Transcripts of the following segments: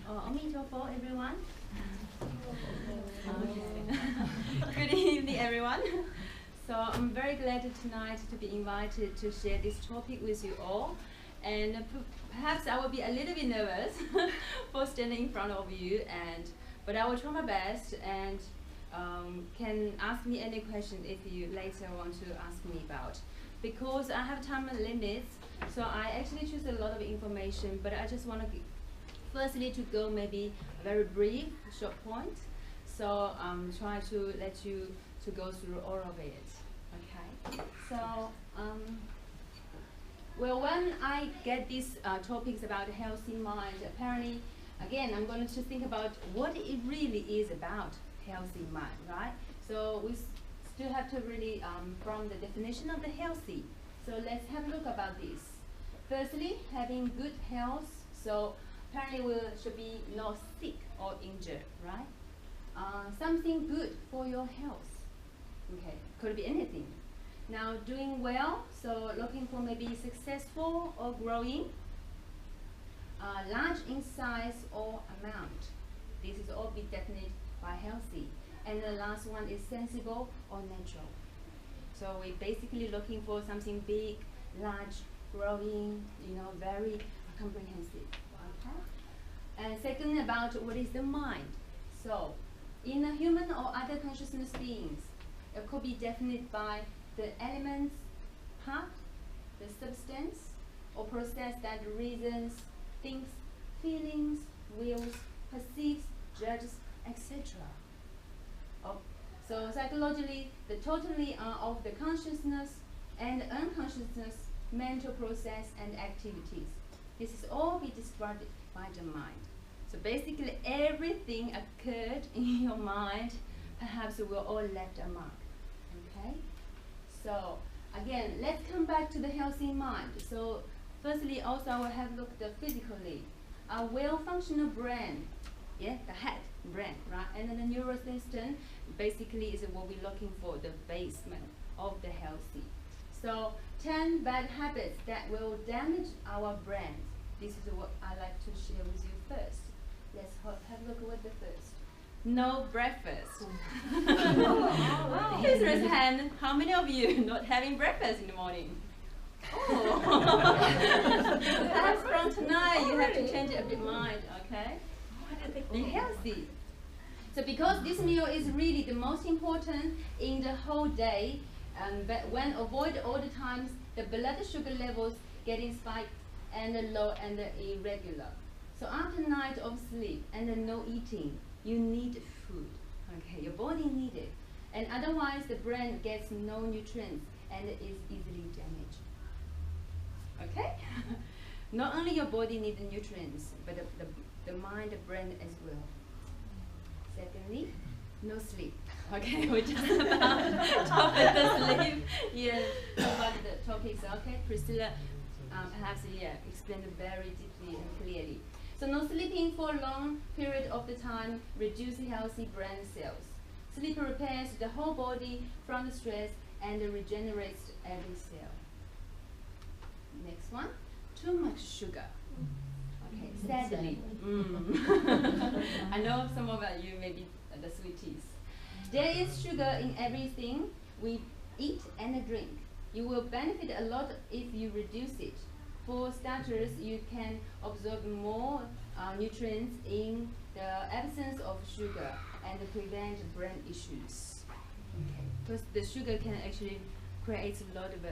Omitofo, everyone. Okay. Good evening, everyone. So I'm very glad tonight to be invited to share this topic with you all. And perhaps I will be a little bit nervous for standing in front of you, but I will try my best and can ask me any question if you later want to ask me about. Because I have time limits, so I actually choose a lot of information, but I just want to firstly to go maybe very brief, short point. So try to let you to go through all of it. Okay. So well, when I get these topics about healthy mind, apparently, again, I'm going to think about what it really is about healthy mind, right? So we still have to really from the definition of the healthy. So let's have a look about this. Firstly, having good health. So apparently we should be not sick or injured, right? Something good for your health. Okay, could be anything. Now doing well, so looking for maybe successful or growing, large in size or amount. This is all be defined by healthy. And the last one is sensible or natural. So we're basically looking for something big, large, growing, very comprehensive. Okay? And second, about what is the mind. So in a human or other consciousness beings, it could be defined by the elements, part, the substance, or process that reasons, thinks, feelings, wills, perceives, judges, etc. So psychologically, the totally of the consciousness and unconsciousness, mental process and activities. This is all be described by the mind. So basically everything occurred in your mind, perhaps will all left a mark. Okay? So again, let's come back to the healthy mind. So firstly, also I will have looked physically. A well-functional brain, yeah, the head, brain, right? And then the neural system basically is what we're looking for, the basement of the healthy. So 10 bad habits that will damage our brain. This is what I like to share with you first. Let's have a look at the first. No breakfast. Please raise your hand. How many of you not having breakfast in the morning? Oh. Perhaps from tonight you have to change a bit mind, okay? Be healthy. So because this meal is really the most important in the whole day, but when avoid all the times, the blood sugar levels getting spiked and low and irregular. So after night of sleep and no eating, you need food. Okay, your body needs it. And otherwise the brain gets no nutrients and is easily damaged. Okay? Not only your body needs nutrients, but the mind, the brain as well. Secondly, no sleep. Okay, we just about topic the sleep. Yeah, about the topics. Okay, Priscilla, perhaps explained it very deeply and clearly. So no sleeping for a long period of the time reduces healthy brain cells. Sleep repairs the whole body from the stress and regenerates every cell. Next one, too much sugar. Okay, sadly. I know some of you may be the sweeties. There is sugar in everything we eat and drink. You will benefit a lot if you reduce it. For starters, you can absorb more nutrients in the absence of sugar and prevent brain issues. Okay. Because the sugar can actually create a lot of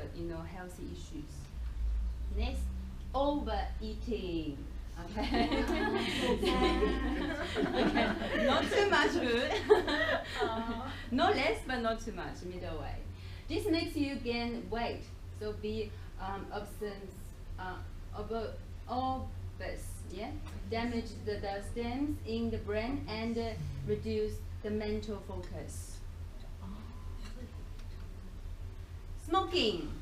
healthy issues. Next, overeating. Okay. Okay. Not too much food. No less, but not too much. Middle way. This makes you gain weight. So be obese, yeah? Damage the stems in the brain and reduce the mental focus. Smoking,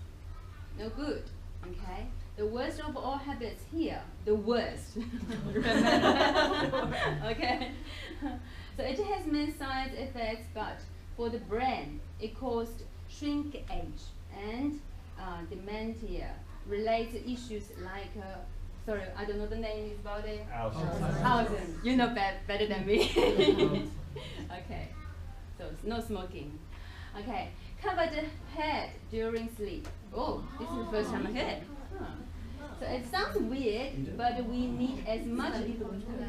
no good, okay? The worst of all habits here, the worst. Remember? Okay? So it has many side effects, but for the brain, it caused shrinkage and dementia, related issues like sorry, I don't know the name is body. Awesome. You know better than me. Okay, so no smoking. Okay, cover the head during sleep. Oh, this is the first time I heard. Huh. So it sounds weird, but we need as much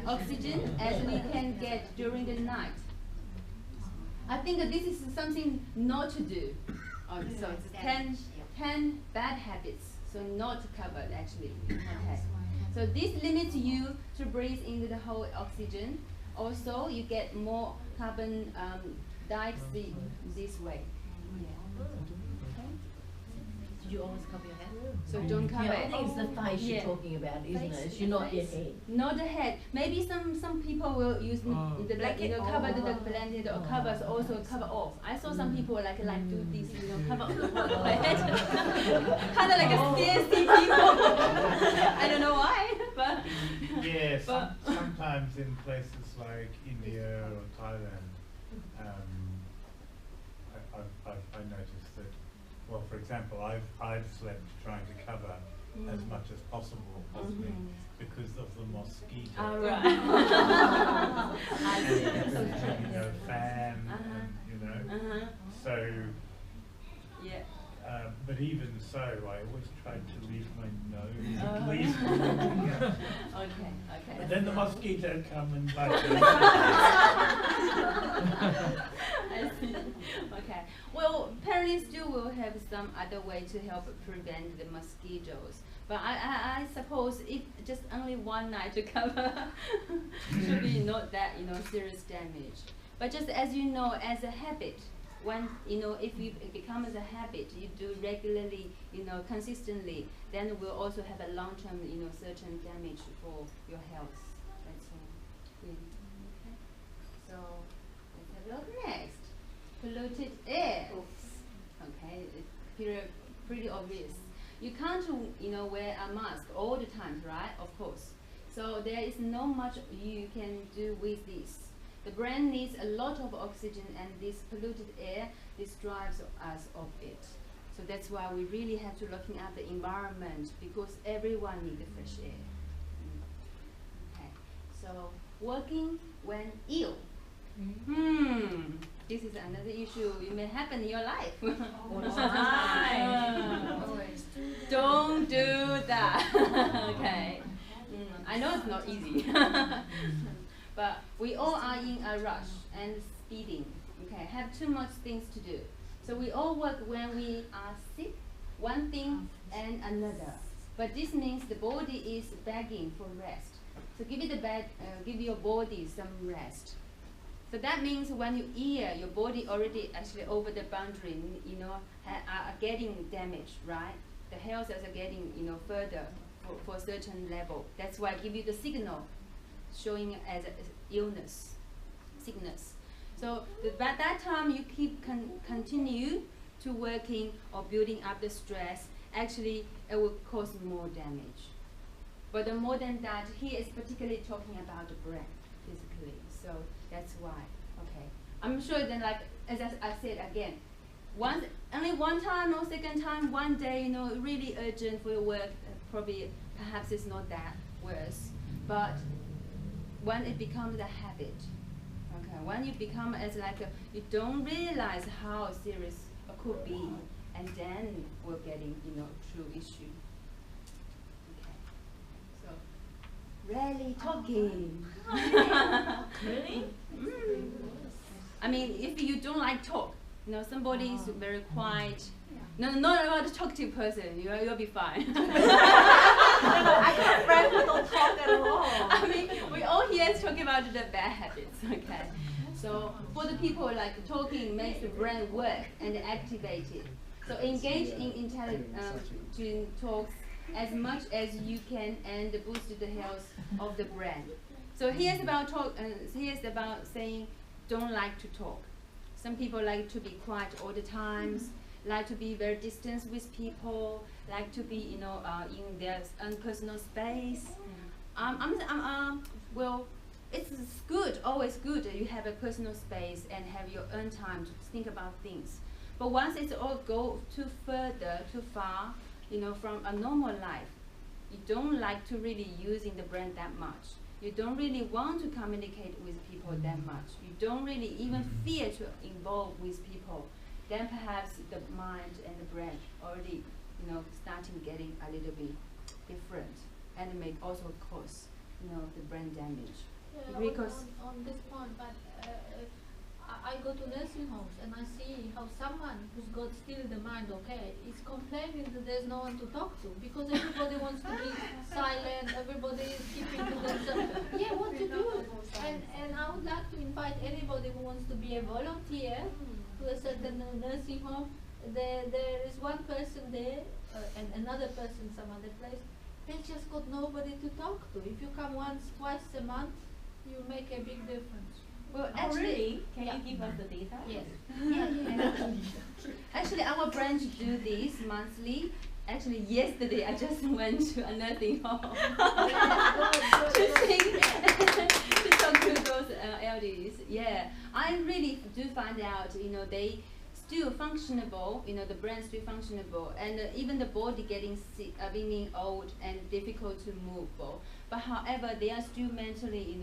oxygen as we can get during the night. I think that this is something not to do. Oh, so it's 10 bad habits. So not covered actually. Okay. So this limits you to breathe into the whole oxygen. Also, you get more carbon dioxide this way. Did you always cover your head? So don't cover I it. think it's the face you're talking about, isn't it? It's not your head. Not the head. Maybe some people will use the blanket, cover the blanket or covers also cover off. I saw some people like do this, cover off the head. Kind of like a scarcity people. I don't know why, but yeah. Sometimes in places like India or Thailand, I noticed that. Well, for example, I've slept trying to cover as much as possible, possibly because of the mosquito. All right. And, fan, and, so. Yeah. But even so, I always tried to leave my nose at least. Okay. But then the mosquito come and bite me. I see. Okay. Well, parents still will have some other way to help prevent the mosquitoes. But I suppose if just only one night to cover should be not that serious damage. But just as you know, as a habit, when if it becomes a habit, you do regularly, consistently, then it will also have a long-term, certain damage for your health. That's all. Okay. So let's have a look next. Polluted air. Oops. Okay, it's pretty obvious. You can't, wear a mask all the time, right? Of course. So there is not much you can do with this. The brain needs a lot of oxygen, and this polluted air deprives us of it. So that's why we really have to looking at the environment, because everyone needs the fresh air. Okay. So working when ill. This is another issue you may happen in your life. Don't do that. Okay. I know it's not easy. But we all are in a rush and speeding. Okay, have too much things to do. So we all work when we are sick, one thing and another. But this means the body is begging for rest. So give your body some rest. So that means when you eat, your body already actually over the boundary, are getting damaged, right? The health is getting, further for a certain level. That's why I give you the signal, showing as illness, sickness. So by that time you continue to working or building up the stress, actually it will cause more damage. But more than that, he is particularly talking about the brain, physically. So that's why. Okay. I'm sure then, like as I said again, only one time or second time, one day, really urgent for your work, probably perhaps it's not that worse. But when it becomes a habit, okay, when you become as you don't realize how serious it could be, and then we're getting, true issue. Okay, so rarely talking. Really? I mean, if you don't like talk, somebody is very quiet. No, not about a talkative person. You'll be fine. I got friends who don't talk at all. I mean, we all here is talking about the bad habits. Okay. So for the people talking makes the brain work and activate it. So engage in intelligent talks as much as you can and boost the health of the brain. So here's about here's about saying don't like to talk. Some people like to be quiet all the times, like to be very distant with people, like to be in their own personal space. Well, it's good, always good that you have a personal space and have your own time to think about things. But once it's all go too far, from a normal life, you don't like to really using the brain that much. You don't really want to communicate with people that much. You don't really even fear to involve with people. Then perhaps the mind and the brain already, starting getting a little bit different, and may also cause, the brain damage. Yeah, Because on this point, but I go to nursing homes and I see how someone who's got still the mind okay is complaining that there's no one to talk to because everybody wants to be silent, everybody is keeping to themselves. Yeah, what to do? And I would like to invite anybody who wants to be a volunteer to a certain nursing home. There is one person there and another person some other place. They just got nobody to talk to. If you come once, twice a month, you make a big difference. Well, Oh, actually, really? Can you give us the data? Yes. Actually, our branch do this monthly. Actually, yesterday I just went to a nursing home to talk to those elderlies. Yeah, I really do find out, they still functionable, the brain still functionable, and even the body getting sick, being old and difficult to move. But however, they are still mentally,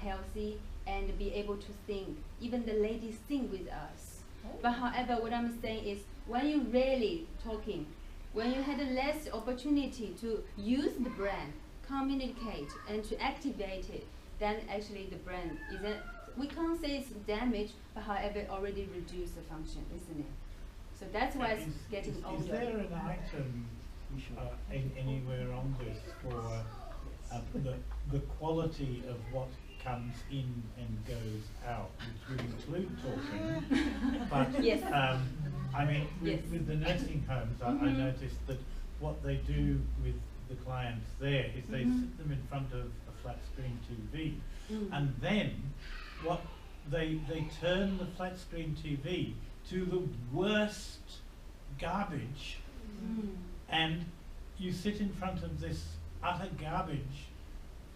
healthy and be able to think. Even the ladies sing with us. But however, what I'm saying is, when you really talking, when you had less opportunity to use the brain, communicate and to activate it, then actually the brain isn't, we can't say it's damaged, but however already reduced the function, isn't it? So that's why it's getting older. Is there an item anywhere on this for the quality of what comes in and goes out, which would include talking? But yes. I mean, Yes. with the nursing homes, I noticed that what they do with the clients there is they sit them in front of a flat screen TV, and then what they turn the flat screen TV to the worst garbage, and you sit in front of this utter garbage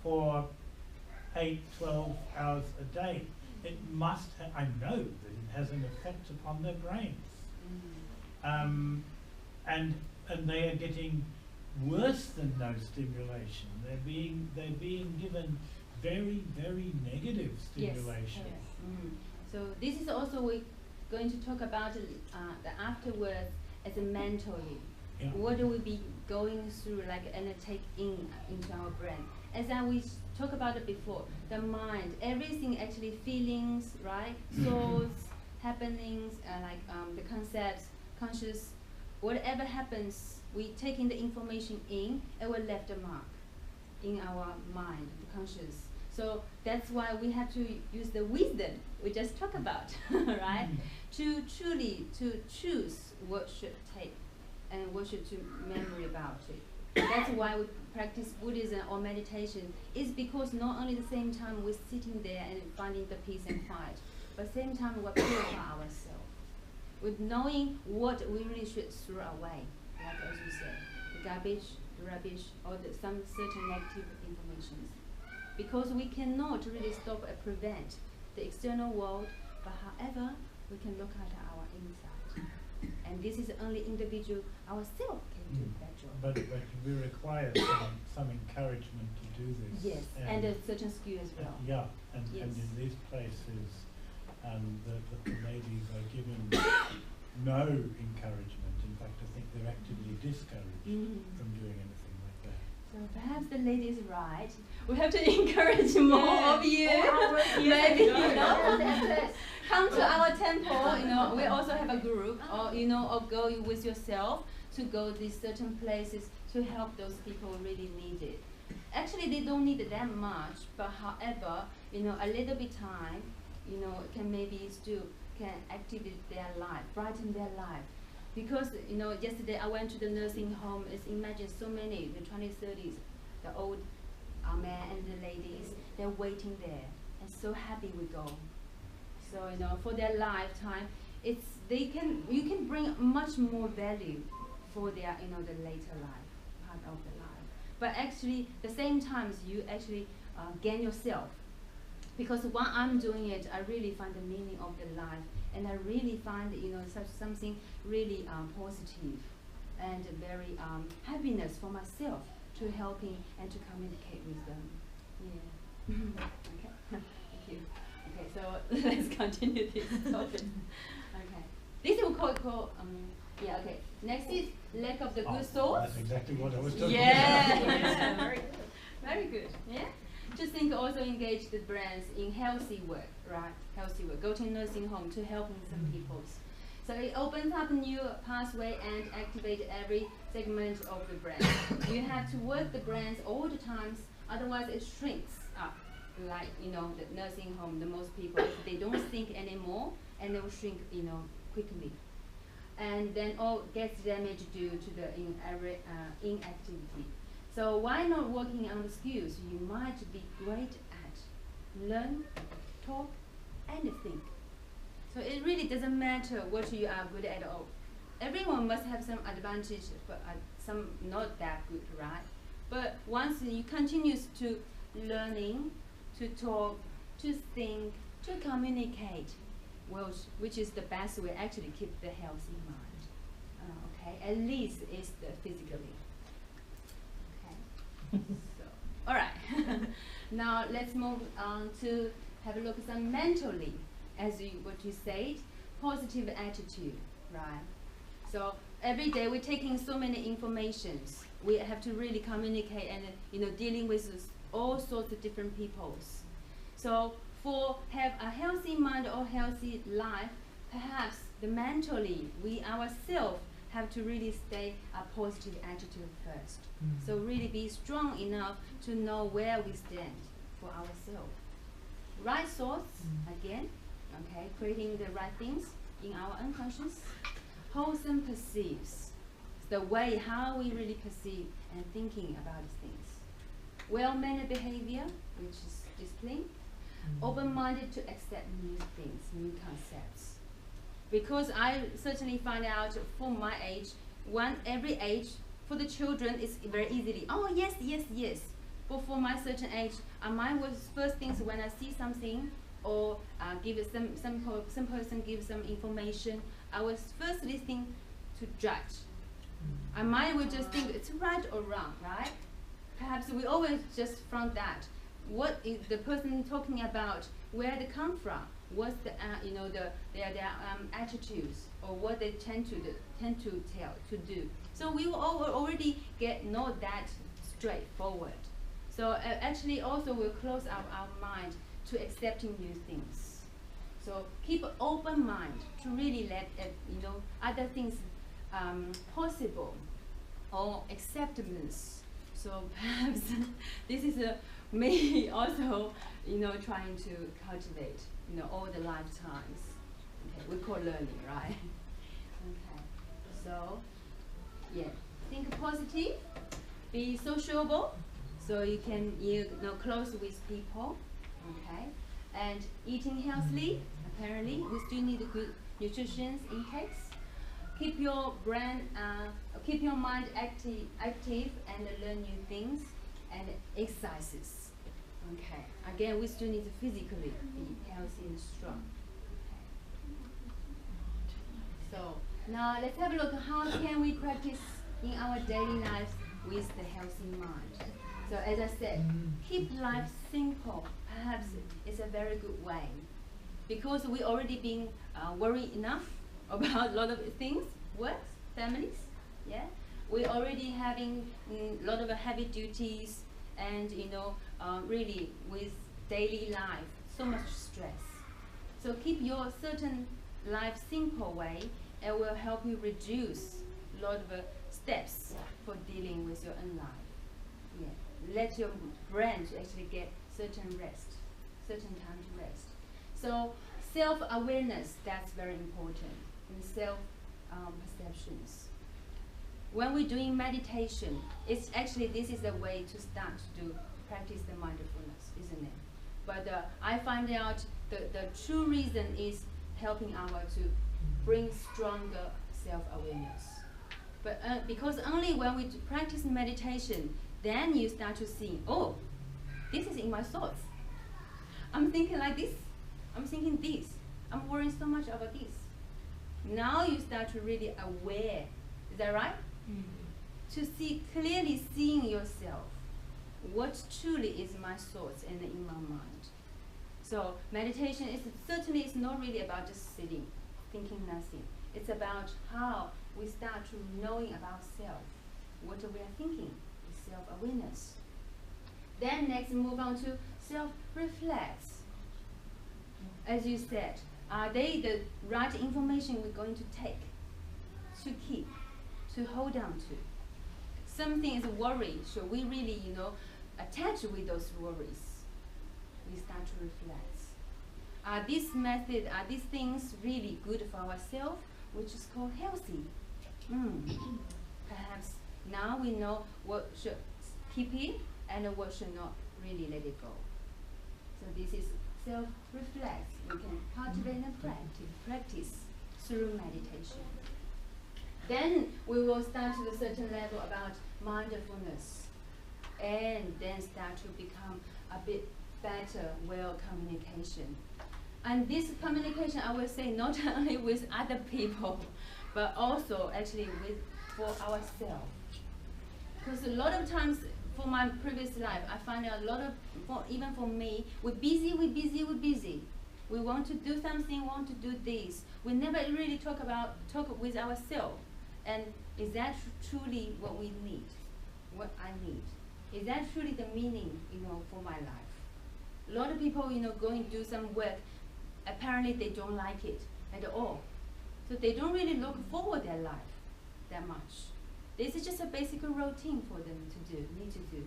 for 8-12 hours a day. It must I know that it has an effect upon their brains. And they are getting worse than no stimulation. They're being given very, very negative stimulation. Yes. So this is also we're going to talk about the afterwards as a mentally. Yeah. What do we be going through, and take into our brain? As we talked about it before, the mind, everything actually feelings, right? Thoughts, happenings, the concepts, conscious, whatever happens, we taking the information in, it will left a mark in our mind, the conscious. So that's why we have to use the wisdom we just talked about, right? To truly choose what should take and what should to memory about it. That's why we practice Buddhism or meditation, is because not only the same time we're sitting there and finding the peace and quiet, but same time we're purifying ourselves with knowing what we really should throw away, like as you said, the garbage, the rubbish, or some certain negative information. Because we cannot really stop or prevent the external world, but however, we can look at our inside. And this is only individual, ourselves can do that job. But we require some encouragement to do this. Yes, and a certain skill as well. And in these places, the ladies are given no encouragement. In fact, I think they're actively discouraged from doing anything like that. So perhaps the lady is right. We have to encourage more of you. Maybe, come to our temple. We also have a group, or go with yourself to go these certain places to help those people who really need it. Actually, they don't need it that much, but however, a little bit time, can maybe still can activate their life, brighten their life. Because, yesterday I went to the nursing home, imagine so many, the 20s, 30s, the old men and the ladies, they're waiting there, and so happy we go. So, for their lifetime, you can bring much more value for their, the later life, part of the life. But actually, the same times you actually gain yourself. Because while I'm doing it, I really find the meaning of the life, and I really find, something really positive and very happiness for myself to helping and to communicate with them. Yeah. Okay. Thank you. Okay, so let's continue this topic. Okay. This we call yeah, okay. Next is lack of the good source. That's exactly what I was talking Yeah. about. Yeah, very good. Very good. Yeah. To think also engage the brands in healthy work, right? Healthy work. Go to nursing home to helping some people. So it opens up a new pathway and activate every segment of the brand. You have to work the brands all the times, otherwise it shrinks up. Like, you know, the nursing home, the most people, if they don't think anymore, and they will shrink, you know, quickly. And then all gets damaged due to the inactivity. So why not working on the skills you might be great at? Learn, talk, and think. So it really doesn't matter what you are good at all. Everyone must have some advantage, but some not that good, right? But once you continue to learning, to talk, to think, to communicate, well, which is the best way actually keep the healthy mind. Okay, at least it's the physically. Okay. So, all right. Now let's move on to have a look at some mentally, as what you said, positive attitude, right? So every day we're taking so many informations. We have to really communicate and, you know, dealing with all sorts of different peoples. So for have a healthy mind or healthy life, perhaps the mentally we ourselves have to really stay a positive attitude first. So really be strong enough to know where we stand for ourselves. Right thoughts, again, okay, creating the right things in our unconscious. Wholesome perceives, the way how we really perceive and thinking about things. Well-mannered behavior, which is discipline. Open-minded to accept new things, new concepts. Because I certainly find out for my age, every age, for the children, it's very easily, oh yes, yes, yes. But for my certain age, mine was first things when I see something or give it some person gives some information, I was first listening to judge. And mine would just think it's right or wrong, right? Perhaps we always just from that. What is the person talking about? Where they come from? What's the you know their attitudes or what they tend to do? So we will already know that straightforward. So actually also we'll close up our mind to accepting new things. So keep an open mind to really let you know other things possible or acceptance. So perhaps this is me also, you know, trying to cultivate, you know, all the lifetimes. Okay, we call learning, right? Okay, so yeah, think positive, be sociable, so you can close with people. Okay, and eating healthily. Apparently, we still need a good nutrition intakes. Keep your mind active and learn new things and exercises. Okay. Again, we still need to physically be healthy and strong. Okay. So now let's have a look at how can we practice in our daily lives with the healthy mind. So as I said, keep life simple. Perhaps it's a very good way, because we already been worried enough about a lot of things, work, families, yeah. We're already having a lot of heavy duties, and you know, really with daily life, so much stress. So keep your certain life simple way, and will help you reduce a lot of steps for dealing with your own life. Yeah. Let your brain to actually get certain rest, certain time to rest. So self-awareness, that's very important, and self-perceptions. When we're doing meditation, it's actually, this is the way to start to practice the mindfulness, isn't it? But I find out the true reason is helping our to bring stronger self-awareness. But because only when we practice meditation, then you start to see, oh, this is in my thoughts. I'm thinking like this, I'm thinking this, I'm worrying so much about this. Now you start to really aware, is that right? to see clearly seeing yourself. What truly is my thoughts and in my mind? So meditation is certainly is not really about just sitting, thinking nothing. It's about how we start to knowing about self, what we are thinking, self-awareness. Then next move on to self-reflex. As you said, are they the right information we're going to take, to keep, to hold on to? Something is a worry, so we really, attach with those worries. We start to reflect. Are these things really good for ourselves, which is called healthy? Perhaps now we know what should keep it and what should not really let it go. So this is self-reflex. We can cultivate and practice through meditation. Then we will start to a certain level about mindfulness, and then start to become a bit better communication. And this communication, I will say, not only with other people, but also actually for ourselves. Because a lot of times, for my previous life, I find a lot of, even for me, we're busy. We want to do something, want to do this. We never really talk with ourselves. And is that truly what we need? What I need? Is that truly the meaning, for my life? A lot of people, going to do some work, apparently they don't like it at all. So they don't really look forward their life that much. This is just a basic routine for them need to do,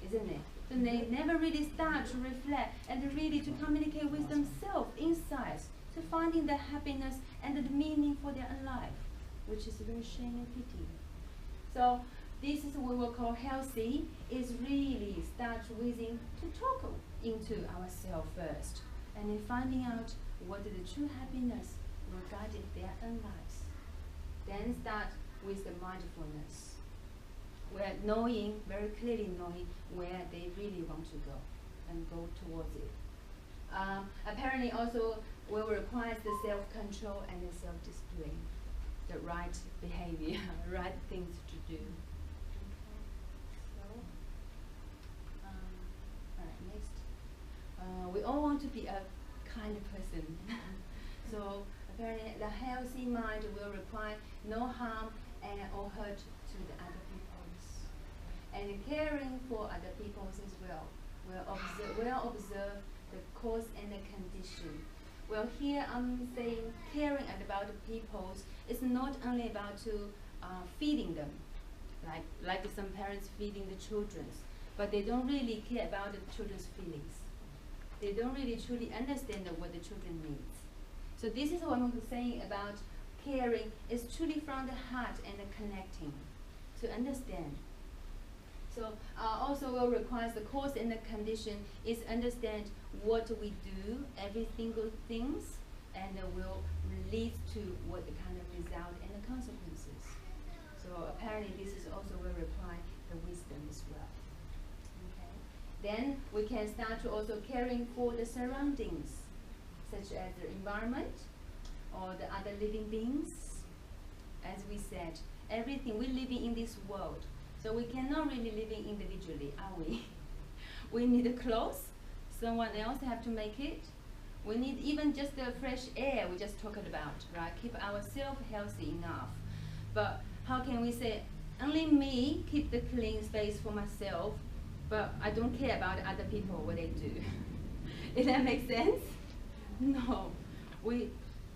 isn't it? So they never really start to reflect and really to communicate with themselves inside, to finding the happiness and the meaning for their life, which is very shame and pity. So this is what we will call healthy, is really start within to talk into ourselves first, and then finding out what is the true happiness regarding their own lives. Then start with the mindfulness. We're very clearly knowing where they really want to go and go towards it. Apparently also will require the self-control and the self-discipline, the right behavior, right things to do. We all want to be a kind person. So apparently the healthy mind will require no harm or hurt to the other peoples. And caring for other peoples as well. We'll observe the cause and the condition. Well, here I'm saying caring about the peoples is not only about feeding them, like some parents feeding the children, but they don't really care about the children's feelings. They don't really truly understand what the children need. So this is what I'm saying about caring is truly from the heart and the connecting to understand. So also will require the cause and the condition is understand what we do, every single things, and will lead to what the kind of result and the consequences. So apparently this is also will require the wisdom as well. Then we can start to also caring for the surroundings, such as the environment or the other living beings. As we said, everything we're living in this world, so we cannot really live individually, are we? We need the clothes, someone else have to make it. We need even just the fresh air we just talked about, right? Keep ourselves healthy enough. But how can we say, only me keep the clean space for myself, but I don't care about other people, what they do? If that makes sense? No. We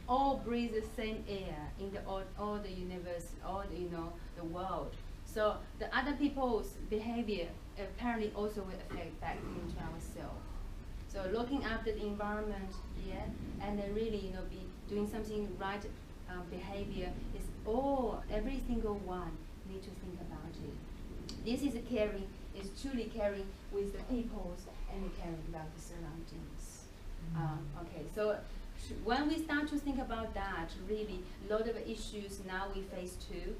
all breathe the same air in all the universe, all the world. So the other people's behavior apparently also will affect back into ourselves. So looking after the environment, and then really be doing something right behavior is every single one need to think about it. This is caring. Is truly caring with the peoples and caring about the surroundings. Okay, so when we start to think about that, really, a lot of issues now we face too,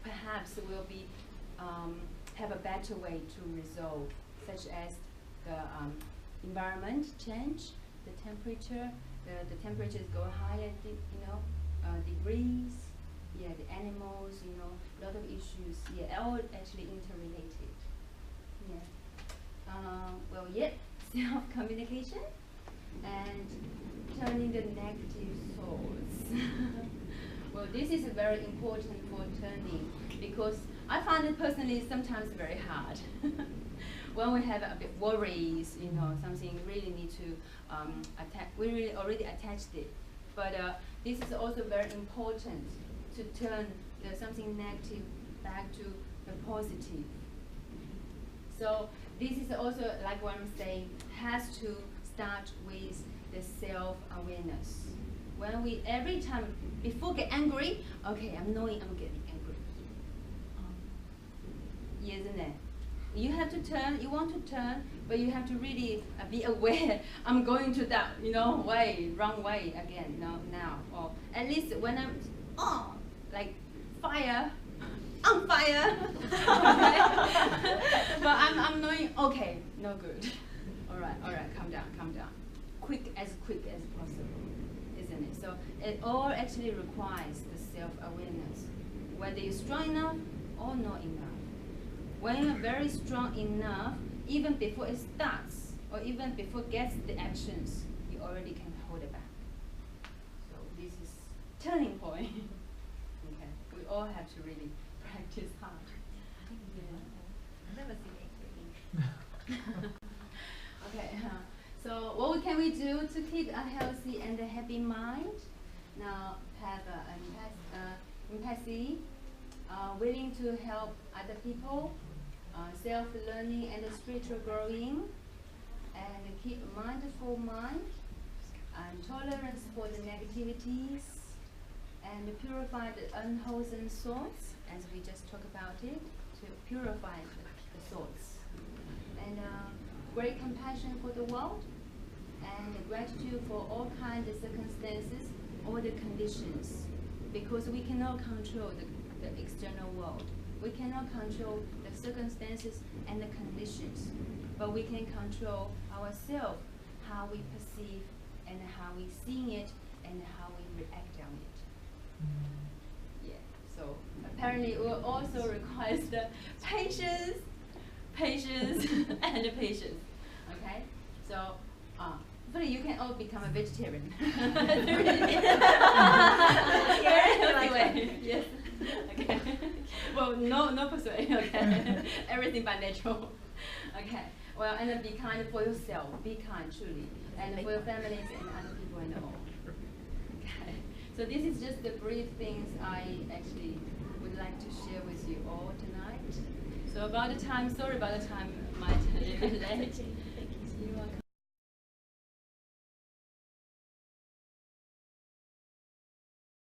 perhaps will be have a better way to resolve, such as the environment change, the temperature. The temperatures go higher, degrees, yeah, the animals, you know, a lot of issues, yeah, all actually interrelated. Yeah. Well, yeah, self-communication and turning the negative thoughts. Well, this is very important for turning because I find it personally sometimes very hard. When we have a bit worries, you know, something really need to attack, we really already attached it. But this is also very important to turn something negative back to the positive. So this is also, like what I'm saying, has to start with the self-awareness. When we, every time, before get angry, okay, I'm knowing I'm getting angry. Isn't it? You have to turn, you want to turn, but you have to really be aware, I'm going to that, you know, way, wrong way again, now. Or at least when I'm, like fire, on fire. But I'm knowing, okay, no good. All right, calm down. Quick as possible, isn't it? So it all actually requires the self-awareness, whether you're strong enough or not enough. When you're very strong enough, even before it starts, or even before it gets the actions, you already can hold it back. So this is turning point. Okay, we all have to really practice hard. I've never seen angry. Okay, so what can we do to keep a healthy and a happy mind? Now, have empathy, willing to help other people, self-learning and spiritual growing, and keep a mindful mind, and tolerance for the negativities, and purify the unwholesome thoughts, as we just talked about it, to purify the thoughts. And great compassion for the world, and gratitude for all kinds of circumstances, all the conditions, because we cannot control the external world. We cannot control the circumstances and the conditions, but we can control ourselves, how we perceive and how we see it and how we react on it. Yeah, so apparently it will also requires the patience, and the patience. Okay, so hopefully you can all become a vegetarian. Yes. Okay. Well, no persuasion. Okay. Everything by natural. Okay. Well, and then be kind for yourself. Be kind, truly, and for your families and other people and all. Okay. So this is just the brief things I actually would like to share with you all tonight. So about the time, sorry about the time, might be late.